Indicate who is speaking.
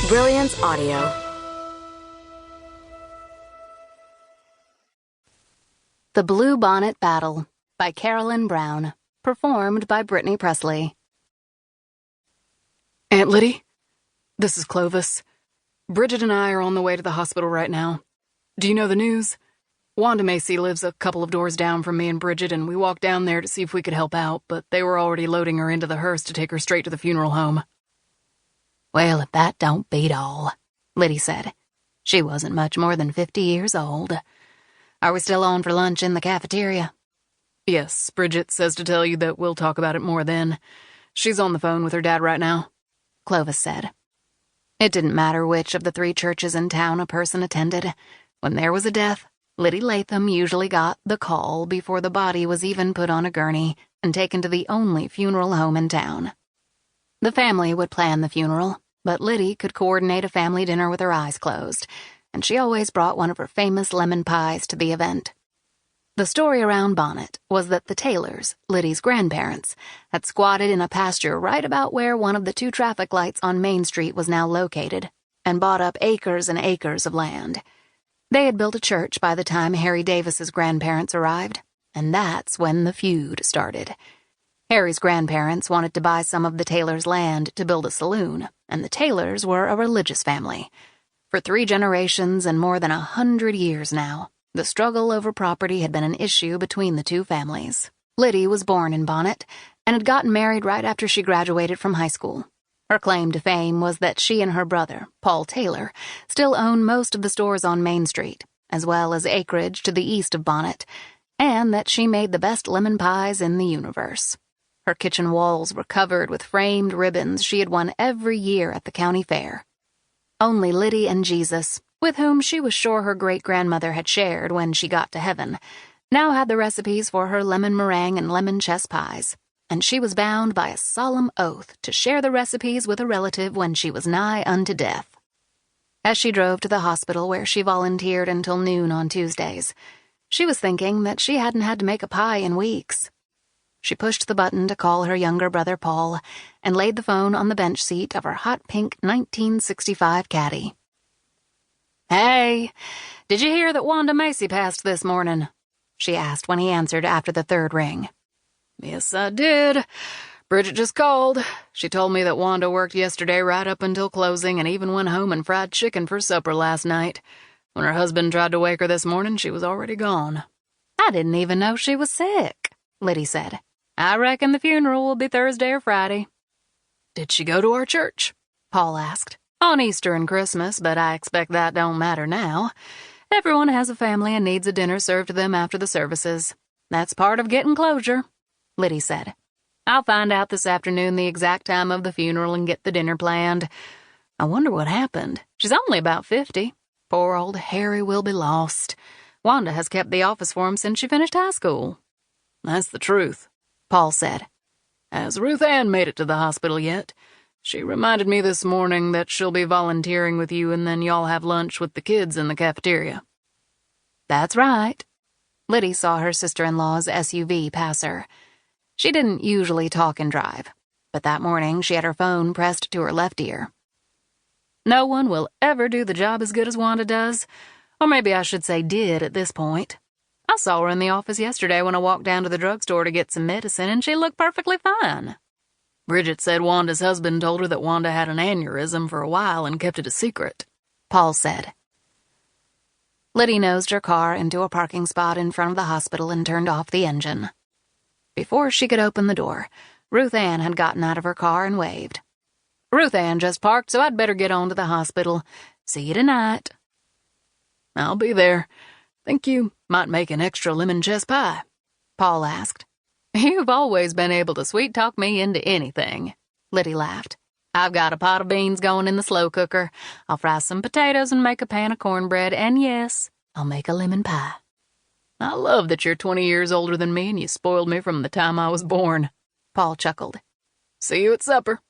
Speaker 1: Brilliance Audio. The Bluebonnet Battle by Carolyn Brown, performed by Brittany Presley.
Speaker 2: Aunt Liddy, this is Clovis. Bridget and I are on the way to the hospital right now. Do you know the news? Wanda Macy lives a couple of doors down from me and Bridget, and we walked down there to see if we could help out, but they were already loading her into the hearse to take her straight to the funeral home.
Speaker 1: Well, if that don't beat all, Liddy said. She wasn't much more than 50 years old. Are we still on for lunch in the cafeteria?
Speaker 2: Yes, Bridget says to tell you that we'll talk about it more then. She's on the phone with her dad right now,
Speaker 1: Clovis said. It didn't matter which of the 3 churches in town a person attended. When there was a death, Liddy Latham usually got the call before the body was even put on a gurney and taken to the only funeral home in town. The family would plan the funeral, but Liddy could coordinate a family dinner with her eyes closed, and she always brought one of her famous lemon pies to the event. The story around Bonnet was that the Taylors, Liddy's grandparents, had squatted in a pasture right about where one of the 2 traffic lights on Main Street was now located, and bought up acres and acres of land. They had built a church by the time Harry Davis's grandparents arrived, and that's when the feud started. Harry's grandparents wanted to buy some of the Taylors' land to build a saloon, and the Taylors were a religious family. For 3 generations and more than 100 years now, the struggle over property had been an issue between the 2 families. Liddy was born in Bonnet and had gotten married right after she graduated from high school. Her claim to fame was that she and her brother, Paul Taylor, still own most of the stores on Main Street, as well as acreage to the east of Bonnet, and that she made the best lemon pies in the universe. Her kitchen walls were covered with framed ribbons she had won every year at the county fair. Only Liddy and Jesus, with whom she was sure her great-grandmother had shared when she got to heaven, now had the recipes for her lemon meringue and lemon chess pies, and she was bound by a solemn oath to share the recipes with a relative when she was nigh unto death. As she drove to the hospital where she volunteered until noon on Tuesdays, she was thinking that she hadn't had to make a pie in weeks. She pushed the button to call her younger brother Paul and laid the phone on the bench seat of her hot pink 1965 Caddy. "Hey, did you hear that Wanda Macy passed this morning?" she asked when he answered after the 3rd ring.
Speaker 2: "Yes, I did. Bridget just called. She told me that Wanda worked yesterday right up until closing and even went home and fried chicken for supper last night. When her husband tried to wake her this morning, she was already gone."
Speaker 1: "I didn't even know she was sick," Liddy said. "I reckon the funeral will be Thursday or Friday."
Speaker 2: "Did she go to our church?"
Speaker 1: Paul asked. "On Easter and Christmas, but I expect that don't matter now. Everyone has a family and needs a dinner served to them after the services. That's part of getting closure," Liddy said. "I'll find out this afternoon the exact time of the funeral and get the dinner planned. I wonder what happened. She's only about 50. Poor old Harry will be lost. Wanda has kept the office for him since she finished high school."
Speaker 2: "That's the truth," Paul said. "Has Ruth Ann made it to the hospital yet? She reminded me this morning that she'll be volunteering with you and then y'all have lunch with the kids in the cafeteria."
Speaker 1: "That's right." Liddy saw her sister-in-law's SUV pass her. She didn't usually talk and drive, but that morning she had her phone pressed to her left ear. "No one will ever do the job as good as Wanda does, or maybe I should say did at this point. I saw her in the office yesterday when I walked down to the drugstore to get some medicine, and she looked perfectly fine."
Speaker 2: "Bridget said Wanda's husband told her that Wanda had an aneurysm for a while and kept it a secret,"
Speaker 1: Paul said. Liddy nosed her car into a parking spot in front of the hospital and turned off the engine. Before she could open the door, Ruth Ann had gotten out of her car and waved. "Ruth Ann just parked, so I'd better get on to the hospital. See you tonight."
Speaker 2: "I'll be there. Think you might make an extra lemon chess pie?"
Speaker 1: Paul asked. "You've always been able to sweet-talk me into anything," Liddy laughed. "I've got a pot of beans going in the slow cooker. I'll fry some potatoes and make a pan of cornbread, and yes, I'll make a lemon pie."
Speaker 2: "I love that you're 20 years older than me and you spoiled me from the time I was born,"
Speaker 1: Paul chuckled.
Speaker 2: "See you at supper."